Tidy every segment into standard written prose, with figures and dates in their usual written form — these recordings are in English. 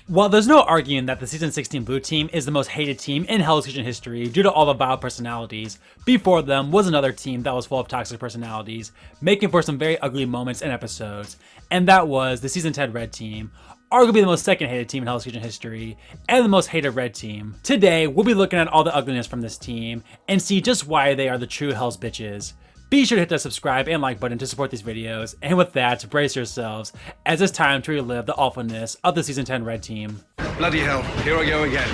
While there's no arguing that the Season 16 Blue Team is the most hated team in Hell's Kitchen history due to all the vile personalities, before them was another team that was full of toxic personalities, making for some very ugly moments and episodes, and that was the Season 10 Red Team, arguably the most second hated team in Hell's Kitchen history, and the most hated red team. Today, we'll be looking at all the ugliness from this team, and see just why they are the true Hell's Bitches. Be sure to hit that subscribe and like button to support these videos, and with that, brace yourselves, as it's time to relive the awfulness of the Season 10 Red Team. Bloody hell, here I go again.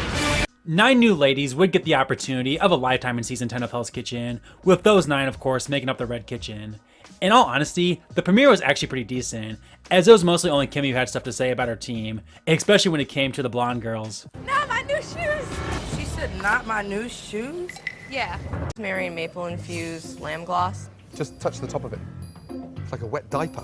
9 new ladies would get the opportunity of a lifetime in Season 10 of Hell's Kitchen, with those 9 of course making up the Red Kitchen. In all honesty, the premiere was actually pretty decent, as it was mostly only Kimmy who had stuff to say about her team, especially when it came to the blonde girls. Not my new shoes! She said not my new shoes? Yeah. Mary and maple infused lamb gloss. Just touch the top of it. It's like a wet diaper.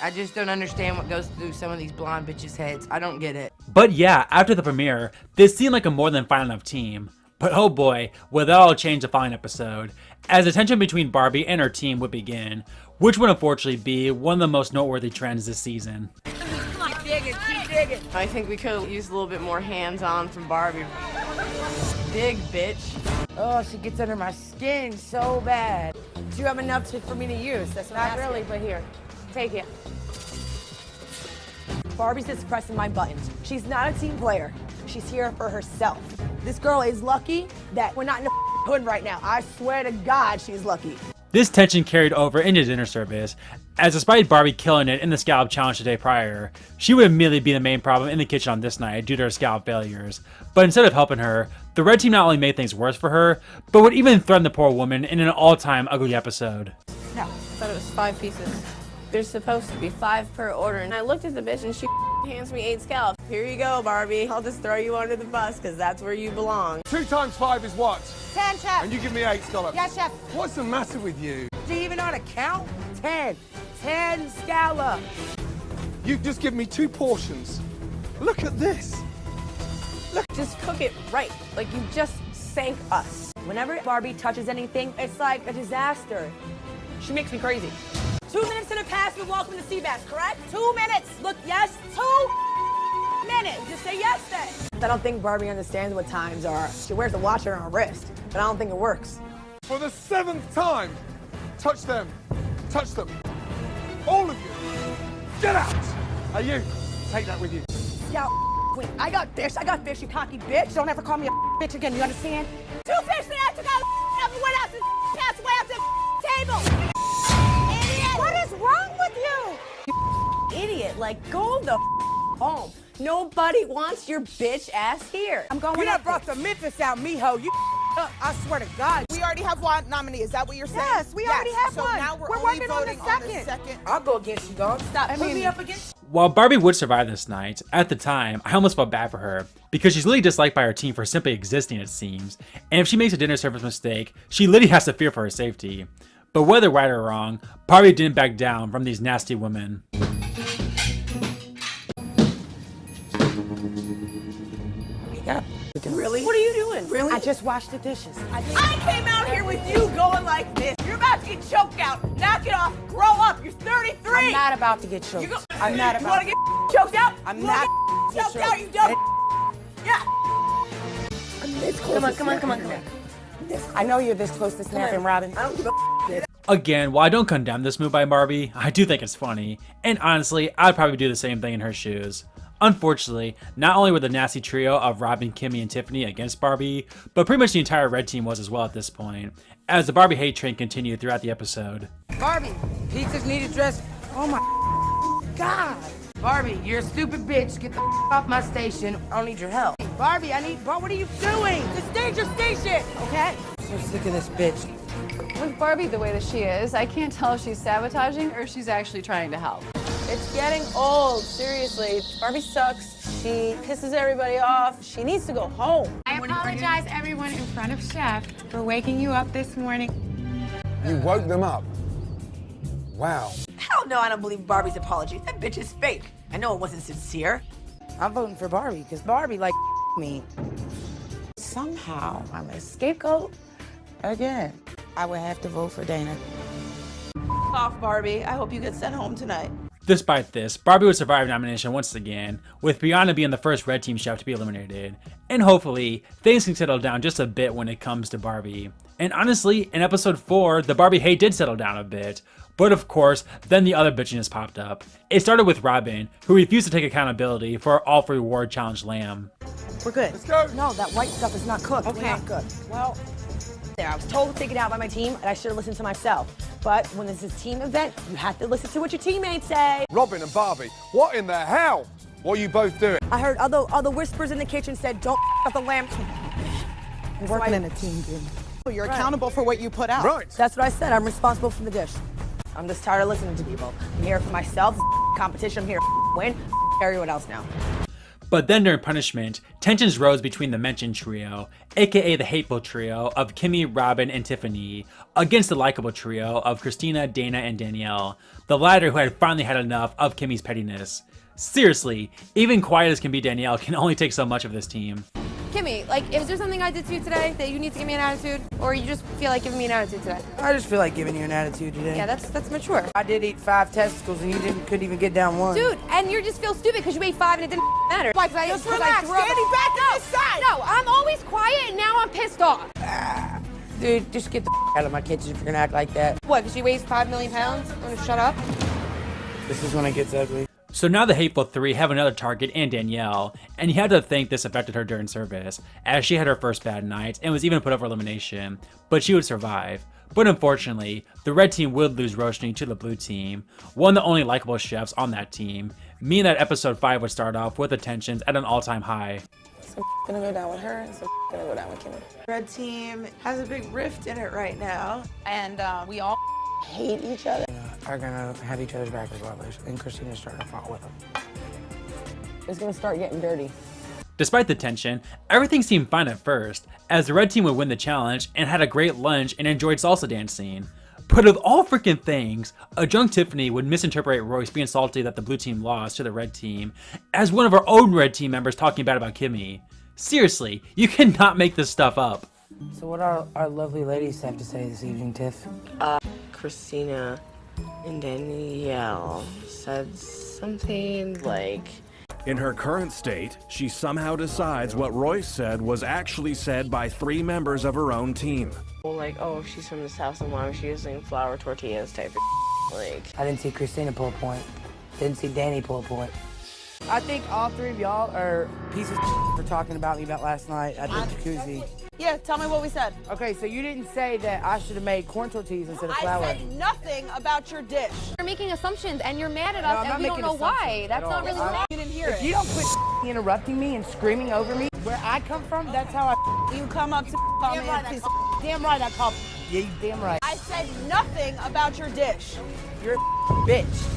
I just don't understand what goes through some of these blonde bitches' heads. I don't get it. But yeah, after the premiere, this seemed like a more than fine enough team. But oh boy, would that all change the following episode, as the tension between Barbie and her team would begin, which would unfortunately be one of the most noteworthy trends this season. Keep digging, keep digging. I think we could have used a little bit more hands-on from Barbie. Dig, bitch. Oh, she gets under my skin so bad. Do you have enough for me to use? That's not really, but here, take it. Barbie's just pressing my buttons. She's not a team player. She's here for herself. This girl is lucky that we're not in the hood right now. I swear to God, she's lucky. This tension carried over into dinner service, as despite Barbie killing it in the scallop challenge the day prior, she would immediately be the main problem in the kitchen on this night due to her scallop failures. But instead of helping her, the red team not only made things worse for her, but would even threaten the poor woman in an all-time ugly episode. No, I thought it was 5 pieces. There's supposed to be 5 per order, and I looked at the bitch and she hands me 8 scallops. Here you go, Barbie. I'll just throw you under the bus, because that's where you belong. 2 times 5 is what? 10, chef. And you give me 8 scallops? Yes, chef. What's the matter with you? Do you even know how to count? 10. 10 scallops. You've just given me 2 portions. Look at this. Look, just cook it right. Like you just sank us. Whenever Barbie touches anything, it's like a disaster. She makes me crazy. 2 minutes in the past, we welcome the sea bass, correct? 2 minutes. Look, yes, 2 minutes. Just say yes then. I don't think Barbie understands what times are. She wears a watch on her wrist, but I don't think it works. For the 7th time, touch them. Touch them. All of you. Get out. Are you? Take that with you. Scout queen. I got fish, you cocky bitch. Don't ever call me a bitch again, you understand? 2 fish that I took out and went out to pass away out to the table. Idiot! What is wrong with you? You idiot. Like, go the home. Nobody wants your bitch ass here. I'm going. You done brought the Memphis out, mijo. You I swear to God. We already have one nominee. Is that what you're saying? Yes, we already have so one. So now we're only working on voting the second. I'll go against you, dog. Stop. Put me up against. While Barbie would survive this night, at the time, I almost felt bad for her, because she's literally disliked by her team for simply existing, it seems, and if she makes a dinner service mistake, she literally has to fear for her safety. But whether right or wrong, Barbie didn't back down from these nasty women. Yeah. Really? What are you doing? Really? I just washed the dishes. I came out here with you going like this. You're about to get choked out. Knock it off. Grow up. You're 33. I'm not about to get choked. I'm not about. You want to get choked out? I'm not get choked out. You dumb. Yeah. Come on. I know you're this close to snapping, Robin. I don't give a Again, while I don't condemn this move by Barbie, I do think it's funny, and honestly, I'd probably do the same thing in her shoes. Unfortunately, not only were the nasty trio of Robin, Kimmy, and Tiffany against Barbie, but pretty much the entire red team was as well at this point, as the Barbie hate train continued throughout the episode. Barbie, pizzas need address. Oh my God. Barbie, you're a stupid bitch. Get the off my station. I don't need your help. Barbie, what are you doing? The stage your station, okay? I'm so sick of this bitch. With Barbie the way that she is, I can't tell if she's sabotaging or if she's actually trying to help. It's getting old, seriously. Barbie sucks. She pisses everybody off. She needs to go home. I apologize, everyone, in front of Chef for waking you up this morning. You woke them up. Wow. Hell no, I don't believe Barbie's apology. That bitch is fake. I know it wasn't sincere. I'm voting for Barbie because Barbie like me. Somehow I'm a scapegoat again. I would have to vote for Dana. Off, Barbie. I hope you get sent home tonight. Despite this, Barbie would survive nomination once again, with Brianna being the first red team chef to be eliminated. And hopefully, things can settle down just a bit when it comes to Barbie. And honestly, in episode 4, the Barbie hate did settle down a bit. But of course, then the other bitchiness popped up. It started with Robin, who refused to take accountability for her all for reward challenge lamb. We're good. Let's go. No, that white stuff is not cooked. Okay. We're not good. Well, there. I was told to take it out by my team, and I should have listened to myself. But when this is a team event, you have to listen to what your teammates say. Robin and Barbie, what in the hell? What are you both doing? I heard other whispers in the kitchen said, "Don't f up the lamb." We're working in a team, dude. You're accountable for what you put out. Right. That's what I said. I'm responsible for the dish. I'm just tired of listening to people. I'm here for myself. This competition. I'm here to win. Everyone else now. But then during punishment, tensions rose between the mentioned trio, aka the hateful trio of Kimmy, Robin, and Tiffany, against the likable trio of Christina, Dana, and Danielle, the latter who had finally had enough of Kimmy's pettiness. Seriously, even quiet as can be Danielle can only take so much of this team. Kimmy, like, is there something I did to you today that you need to give me an attitude? Or you just feel like giving me an attitude today? I just feel like giving you an attitude today. Yeah, that's mature. I did eat 5 testicles and you couldn't even get down one. Dude, and you just feel stupid because you ate 5 and it didn't matter. Why? Just relax, Danny, back to the side. No, I'm always quiet and now I'm pissed off. Dude, just get the out of my kitchen if you're gonna act like that. What, because you weighs 5 million pounds? I'm gonna shut up? This is when it gets ugly. So now the hateful three have another target in Danielle, and you have to think this affected her during service, as she had her first bad night and was even put up for elimination, but she would survive. But unfortunately, the red team would lose Roshni to the blue team, one of the only likable chefs on that team, meaning that episode 5 would start off with the tensions at an all-time high. Some gonna go down with her and some gonna go down with Kimmy. Red team has a big rift in it right now, and we all Hate each other. Are gonna have each other's back regardless, and Christina's starting to fight with them. It's gonna start getting dirty. Despite the tension, everything seemed fine at first, as the red team would win the challenge and had a great lunch and enjoyed salsa dancing. But of all freaking things, a drunk Tiffany would misinterpret Royce being salty that the blue team lost to the red team as one of our own red team members talking bad about Kimmy. Seriously, you cannot make this stuff up. So what our lovely ladies have to say this evening, Tiff? Christina and Danielle said something like, in her current state, she somehow decides what Royce said was actually said by 3 members of her own team. well, like, oh, she's from the South, and why was she using flour tortillas type of like. I didn't see Christina pull a point. Didn't see Danny pull a point. I think all 3 of y'all are pieces of for talking about me about last night at the jacuzzi. Yeah, tell me what we said. Okay, so you didn't say that I should have made corn tortillas instead of flour. I said nothing about your dish. You're making assumptions and you're mad at No, us I'm and not we don't making know why. assumptions That's at not all. really I- You didn't hear If it. you don't quit interrupting me and screaming over me, where I come from, that's how I. You come up to call me a piece of. Damn right I call. Yeah, you damn right. I said nothing about your dish. You're a bitch.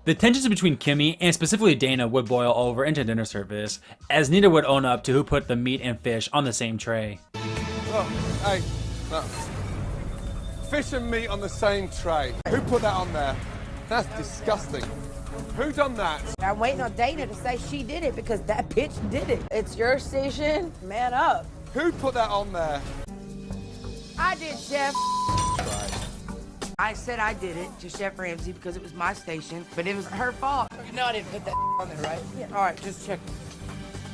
The tensions between Kimmy and specifically Dana would boil over into dinner service, as neither would own up to who put the meat and fish on the same tray. Oh, hey, no. Fish and meat on the same tray. Who put that on there? That's disgusting. Who done that? I'm waiting on Dana to say she did it because that bitch did it. It's your station. Man up. Who put that on there? I did, Chef. I said I did it to Chef Ramsay because it was my station, but it was her fault. No, I didn't put that on there, right? Yeah. All right, just check.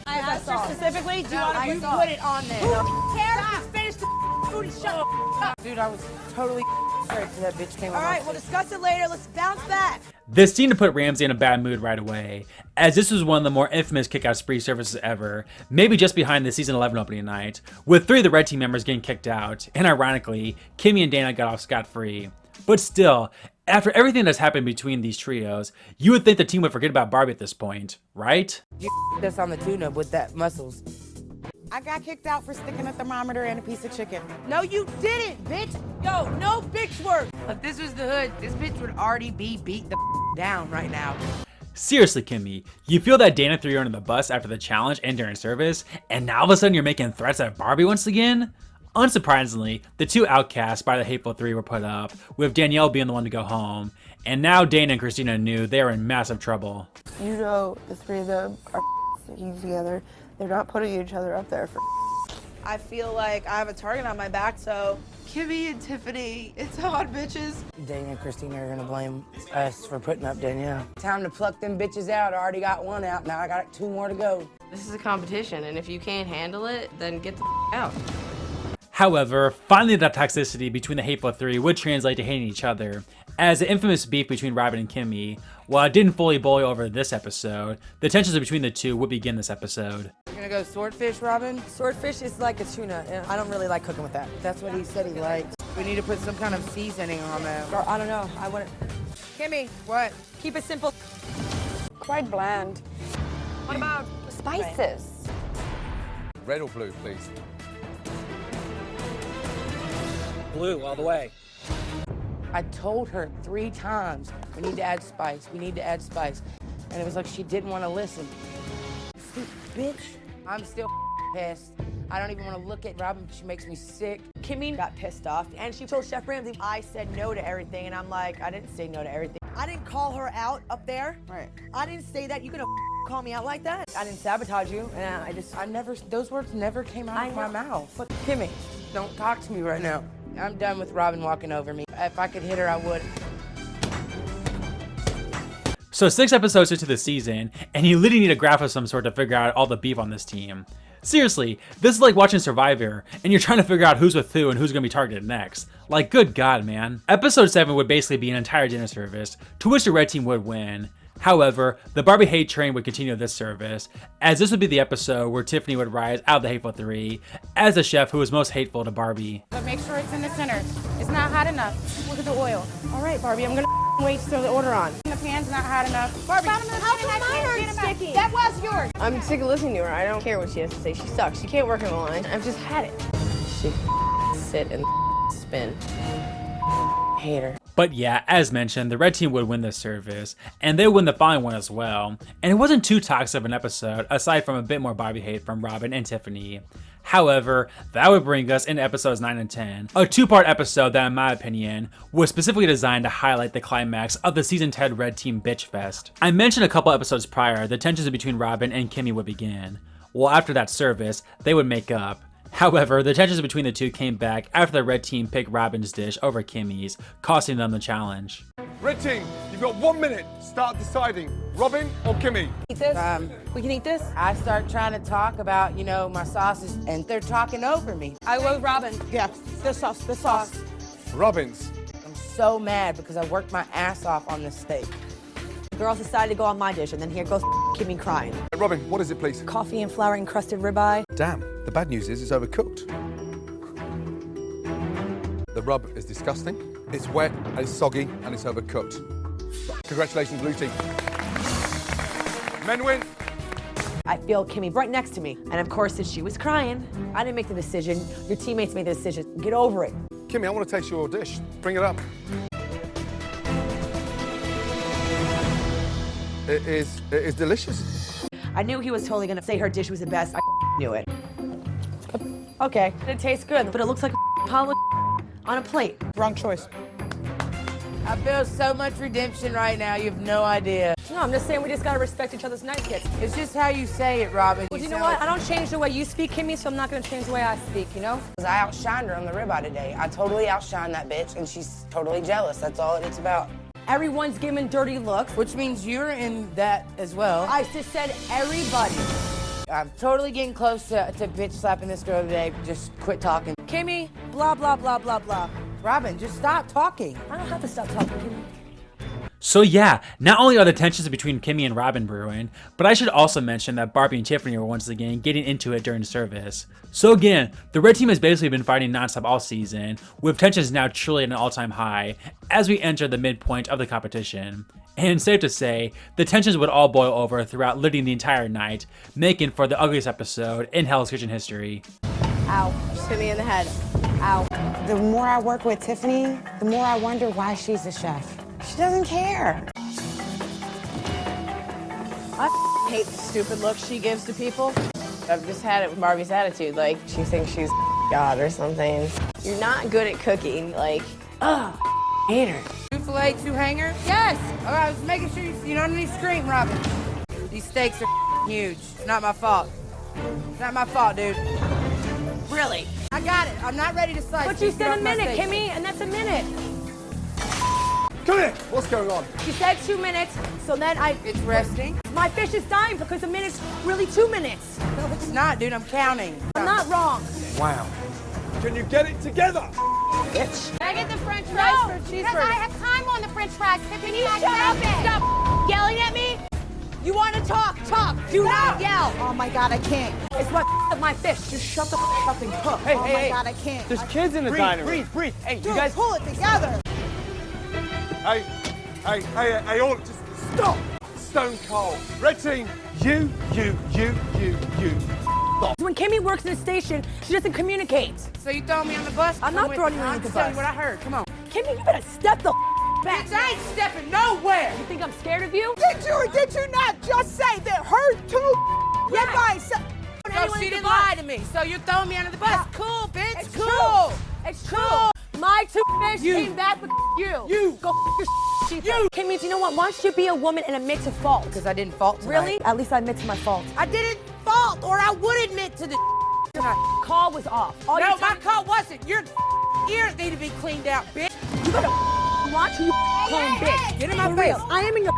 I asked her specifically, do you No, want to you put it on there. Who cares? Just finish the food and shut up. Dude, I was totally straight till that bitch came All on. right, we'll discuss it later. Let's bounce back. This seemed to put Ramsay in a bad mood right away, as this was one of the more infamous kick-out spree services ever, maybe just behind the season 11 opening night, with 3 of the red team members getting kicked out, and ironically, Kimmy and Dana got off scot-free. But still, after everything that's happened between these trios, you would think the team would forget about Barbie at this point, right? You us on the tuna with that muscles. I got kicked out for sticking a thermometer and a piece of chicken. No, you didn't, bitch. Yo, no bitch work. If this was the hood, this bitch would already be beat the down right now. Seriously, Kimmy, you feel that Dana threw you under the bus after the challenge and during service, and now all of a sudden you're making threats at Barbie once again? Unsurprisingly, the 2 outcasts by the hateful 3 were put up, with Danielle being the one to go home, and now Dana and Christina knew they were in massive trouble. You know, the 3 of them are sticking together. They're not putting each other up there for. I feel like I have a target on my back, so Kimmy and Tiffany, it's hard, bitches. Danielle and Christina are gonna blame us for putting up Danielle. Time to pluck them bitches out. I already got one out, now I got 2 more to go. This is a competition, and if you can't handle it, then get the out. However, finally that toxicity between the Hateful Three would translate to hating each other, as the infamous beef between Robin and Kimmy, while it didn't fully boil over this episode, the tensions between the two would begin this episode. You're gonna go swordfish, Robin? Swordfish is like a tuna, and I don't really like cooking with that. That's what he said he liked. We need to put some kind of seasoning on that. Or, I don't know. I wouldn't. Kimmy, What? keep it simple. Quite bland. What about Spices. Red or blue, please? Blue all the way. I told her 3 times, we need to add spice, we need to add spice. And it was like she didn't want to listen. Bitch. I'm still pissed. I don't even want to look at Robin, she makes me sick. Kimmy got pissed off, and she told Chef Ramsay, I said no to everything, and I'm like, I didn't say no to everything. I didn't call her out up there. Right. I didn't say that. You gonna call me out like that? I didn't sabotage you, and I never, those words never came out of my mouth. But Kimmy, Don't talk to me right now. I'm done with Robin walking over me. If I could hit her, I would. So 6 episodes into the season, and you literally need a graph of some sort to figure out all the beef on this team. Seriously, this is like watching Survivor, and you're trying to figure out who's with who and who's gonna be targeted next. Like, good God, man. Episode 7 would basically be an entire dinner service, to which the red team would win. However, the Barbie hate train would continue this service, as this would be the episode where Tiffany would rise out of the Hateful Three as the chef who was most hateful to Barbie. But make sure it's in the center. It's not hot enough. Look at the oil. All right, Barbie, I'm gonna wait to throw the order on. The pan's not hot enough. Barbie, How come mine aren't sticky? that was yours. I'm sick of listening to her. I don't care what she has to say. She sucks. She can't work in the line. I've just had it. She sit and spin. Hate her. But yeah, as mentioned, the red team would win this service, and they would win the following one as well. And it wasn't too toxic of an episode, aside from a bit more Barbie hate from Robin and Tiffany. However, that would bring us into episodes 9 and 10, a 2-part episode that, in my opinion, was specifically designed to highlight the climax of the season 10 Red Team Bitch Fest. I mentioned a couple episodes prior, the tensions between Robin and Kimmy would begin. Well, after that service, they would make up. However, the tensions between the two came back after the red team picked Robin's dish over Kimmy's, costing them the challenge. Red team, you've got 1 minute. Start deciding, Robin or Kimmy? eat this? We can eat this? I start trying to talk about, you know, my sauces, and they're talking over me. I vote Robin. Yeah, the sauce. Robin's. I'm so mad because I worked my ass off on this steak. Girls decided to go on my dish, and then here goes Kimmy crying. Robin, what is it, please? Coffee and flour encrusted ribeye. Damn, the bad news is it's overcooked. The rub is disgusting. It's wet, and it's soggy, and it's overcooked. Congratulations, blue team. Men win. I feel Kimmy right next to me. And of course, since she was crying, I didn't make the decision. Your teammates made the decision. Get over it. Kimmy, I want to taste your dish. Bring it up. It is delicious. I knew he was totally gonna say her dish was the best. I knew it. Okay, it tastes good, but it looks like a pile of on a plate. Wrong choice. I feel so much redemption right now, you have no idea. No, I'm just saying we just gotta respect each other's nice kids. It's just how you say it, Robin. Well, you know what? I don't change the way you speak, Kimmy, so I'm not gonna change the way I speak, you know? Because I outshined her on the ribeye today. I totally outshined that bitch, and she's totally jealous. That's all it's about. Everyone's giving dirty looks. Which means you're in that as well. I just said everybody. I'm totally getting close to bitch slapping this girl today. Just quit talking. Kimmy, blah, blah, blah, blah, blah. Robin, just stop talking. I don't have to stop talking, Kimmy. So yeah, not only are the tensions between Kimmy and Robin brewing, but I should also mention that Barbie and Tiffany were once again getting into it during service. So again, the red team has basically been fighting nonstop all season, with tensions now truly at an all-time high as we enter the midpoint of the competition. And safe to say, the tensions would all boil over throughout literally the entire night, making for the ugliest episode in Hell's Kitchen history. Ow. Just hit me in the head. Ow. The more I work with Tiffany, the more I wonder why she's a chef. She doesn't care. I hate the stupid look she gives to people. I've just had it with Barbie's attitude. Like, she thinks she's God or something. You're not good at cooking. Like, hate her. 2 filet, 2 hanger? Yes! All right, I was making sure you don't need to scream, Robin. These steaks are huge. Not my fault. Not my fault, dude. Really? I got it. I'm not ready to slice. But you said a minute, Kimmy, and that's a minute. Come here. What's going on? She said 2 minutes, so then It's resting. my fish is dying because a minute's really 2 minutes. No, it's not, dude. I'm counting. I'm not wrong. Wow. Can you get it together? Bitch. Can I get the french fries for cheeseburger? Because I have time on the french fries. Can you shut up and stop yelling at me? You want to talk? Do not yell. Oh my God, I can't. It's what my fish. Just shut the up and cook. Oh my God, I can't. There's kids in the dining room. Breathe. Hey, Dude, you guys. pull it together. Hey, all, just stop. Stone cold. Red team, you. When Kimmy works in the station, she doesn't communicate. So you throwing me on the bus? I'm not throwing you on the I'm telling bus. you what I heard. Come on. Kimmy, you better step the back. Bitch, I ain't stepping nowhere. You think I'm scared of you? Did you not just say that her two Yes. said? So she didn't lie to me. So you're throwing me under the bus. Cool, bitch. It's cool. true. It's true. My two fish came back with you. You. Go your you. Kimmy, do you know what? Why don't you be a woman and admit to fault? Because I didn't fault tonight. Really? At least I admit to my fault. I didn't fault, or I would admit to the tonight. Call was off. All No, your my time- call wasn't. Your ears need to be cleaned out, bitch. You better watch who you calling bitch. Get in my For face. real. I am in your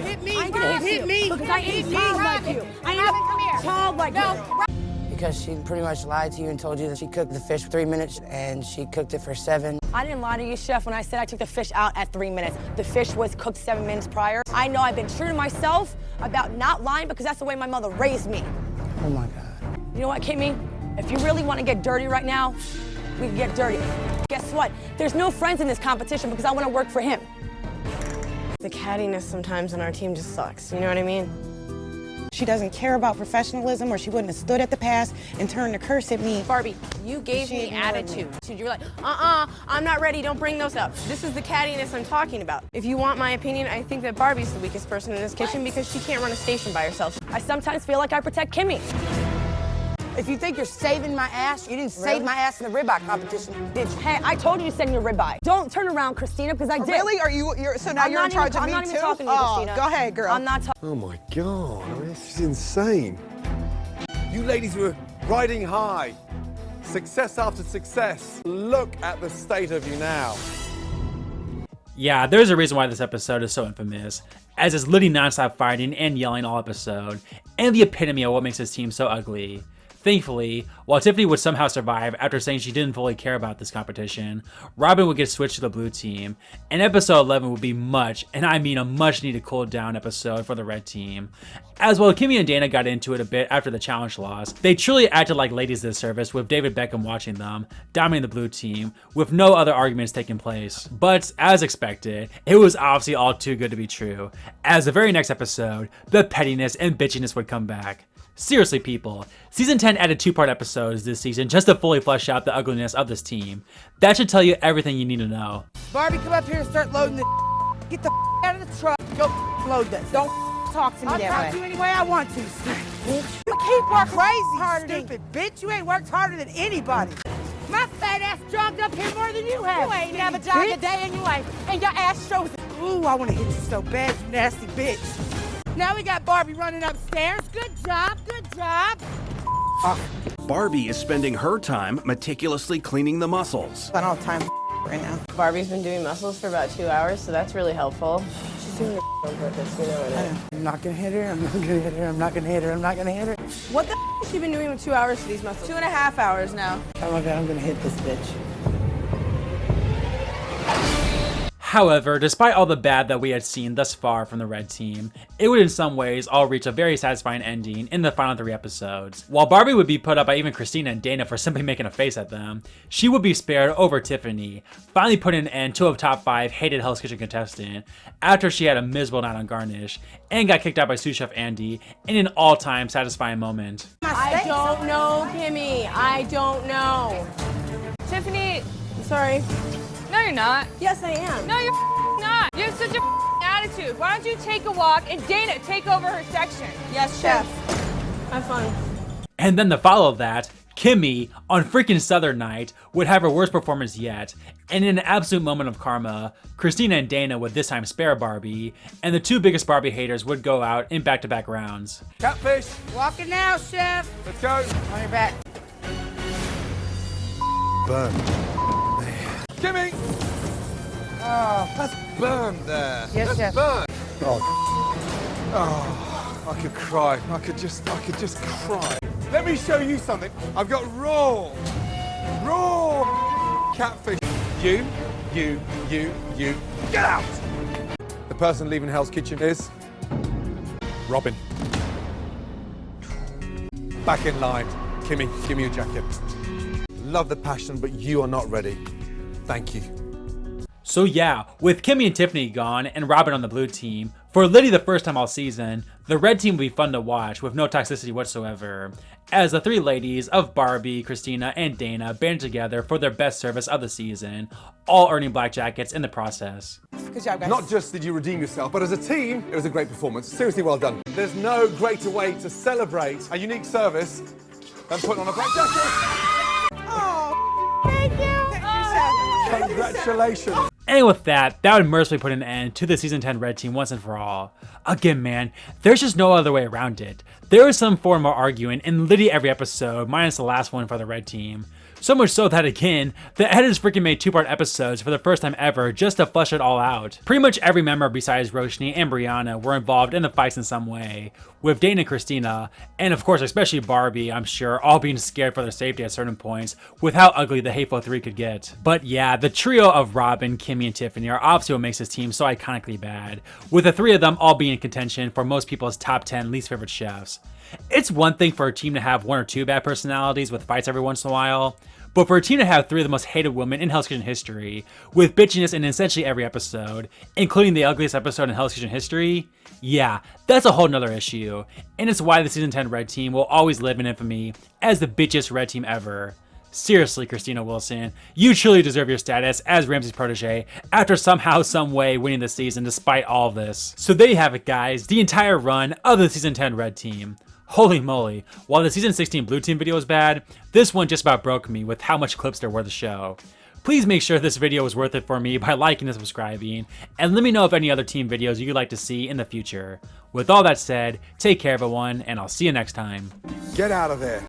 Hit me. I'm gonna hit me. Because I hit ain't me. child like you. I ain't child like you. Because she pretty much lied to you and told you that she cooked the fish for 3 minutes and she cooked it for 7. I didn't lie to you, Chef, when I said I took the fish out at 3 minutes. The fish was cooked 7 minutes prior. I know I've been true to myself about not lying because that's the way my mother raised me. Oh my God. You know what, Kimmy? If you really want to get dirty right now, we can get dirty. Guess what? There's no friends in this competition because I want to work for him. The cattiness sometimes on our team just sucks, you know what I mean? She doesn't care about professionalism, or she wouldn't have stood at the pass and turned to curse at me. Barbie, you gave She me ignored attitude. You were like, I'm not ready, don't bring those up. This is the cattiness I'm talking about. If you want my opinion, I think that Barbie's the weakest person in this kitchen because she can't run a station by herself. I sometimes feel like I protect Kimmy. If you think you're saving my ass, you didn't save my ass in the ribeye competition, did you? Hey, I told you to send your ribeye. Don't turn around, Christina, because I did. Really? You're so now I'm you're not in charge even, of me I'm not too? even talking to you, Christina. Go ahead, girl. I'm not talking. Oh my God, I mean, this is insane. You ladies were riding high. Success after success. Look at the state of you now. Yeah, there's a reason why this episode is so infamous, as it's literally non-stop fighting and yelling all episode, and the epitome of what makes this team so ugly. Thankfully, while Tiffany would somehow survive after saying she didn't fully care about this competition, Robin would get switched to the blue team, and episode 11 would be much, and I mean a much needed cool down episode for the red team. As well, Kimmy and Dana got into it a bit after the challenge loss. They truly acted like ladies this service with David Beckham watching them, dominating the blue team, with no other arguments taking place. But as expected, it was obviously all too good to be true, as the very next episode, the pettiness and bitchiness would come back. Seriously, people, Season 10 added 2-part episodes this season just to fully flesh out the ugliness of this team. That should tell you everything you need to know. Barbie, come up here and start loading the Get the out of the truck. Go load this. Don't talk to me I'll that talk way. to you any way I want to, stupid bitch. You keep working crazy, stupid bitch. You ain't worked harder than anybody. My fat ass jogged up here more than you have. You ain't never jogged a day in your life, and your ass shows it. Ooh, I want to hit you so bad, you nasty bitch. Now we got Barbie running upstairs. Good job, good job. Barbie is spending her time meticulously cleaning the muscles. I don't have time right now. Barbie's been doing muscles for about 2 hours, so that's really helpful. She's doing it on purpose, you know it. I'm not gonna hit her, I'm not gonna hit her, I'm not gonna hit her, I'm not gonna hit her. What the has she been doing with 2 hours for these muscles? 2.5 hours now. Oh my God, I'm gonna hit this bitch. However, despite all the bad that we had seen thus far from the red team, it would in some ways all reach a very satisfying ending in the final 3 episodes. While Barbie would be put up by even Christina and Dana for simply making a face at them, she would be spared over Tiffany, finally putting an end to a top 5 hated Hell's Kitchen contestant after she had a miserable night on Garnish and got kicked out by sous chef Andy in an all-time satisfying moment. I don't know, Kimmy. I don't know. Tiffany, Sorry. no you're not. Yes, I am. No you're not. You have such a attitude. Why don't you take a walk and Dana take over her section? Yes, chef. Have fun. And then the follow of that, Kimmy, on freaking Southern Night, would have her worst performance yet, and in an absolute moment of karma, Christina and Dana would this time spare Barbie, and the 2 biggest Barbie haters would go out in back-to-back rounds. Catfish, Walking now, chef. let's go. On your back. burn. Kimmy! Oh, that's burned there. Yes, that's Chef. burned. Oh, I could cry. I could just cry. Let me show you something. I've got raw catfish. You, get out! The person leaving Hell's Kitchen is Robin. Back in line. Kimmy, give me your jacket. Love the passion, but you are not ready. Thank you. So yeah, with Kimmy and Tiffany gone and Robin on the blue team, for Liddy the first time all season, the red team will be fun to watch with no toxicity whatsoever, as the three ladies of Barbie, Christina, and Dana band together for their best service of the season, all earning black jackets in the process. Good job, guys. Not just did you redeem yourself, but as a team, it was a great performance. Seriously well done. There's no greater way to celebrate a unique service than putting on a black jacket. Oh, thank you. Congratulations. And with that would mercifully put an end to the Season 10 Red Team once and for all. Again, man, there's just no other way around it. There is some form of arguing in literally every episode, minus the last one for the Red Team. So much so that, again, the editors freaking made 2-part episodes for the first time ever just to flesh it all out. Pretty much every member besides Roshni and Brianna were involved in the fights in some way, with Dana and Christina, and of course especially Barbie, I'm sure, all being scared for their safety at certain points, with how ugly the Hateful Three could get. But yeah, the trio of Robin, Kimmy, and Tiffany are obviously what makes this team so iconically bad, with the three of them all being in contention for most people's top 10 least favorite chefs. It's one thing for a team to have 1 or 2 bad personalities with fights every once in a while, but for a team to have 3 of the most hated women in Hell's Kitchen history, with bitchiness in essentially every episode, including the ugliest episode in Hell's Kitchen history, yeah, that's a whole nother issue, and it's why the Season 10 Red Team will always live in infamy as the bitchiest Red Team ever. Seriously, Christina Wilson, you truly deserve your status as Ramsay's protege after somehow, some way winning the season despite all of this. So there you have it, guys, the entire run of the Season 10 Red Team. Holy moly, while the Season 16 Blue Team video was bad, this one just about broke me with how much clips there were to show. Please make sure this video was worth it for me by liking and subscribing, and let me know if any other team videos you'd like to see in the future. With all that said, take care everyone, and I'll see you next time. Get out of there.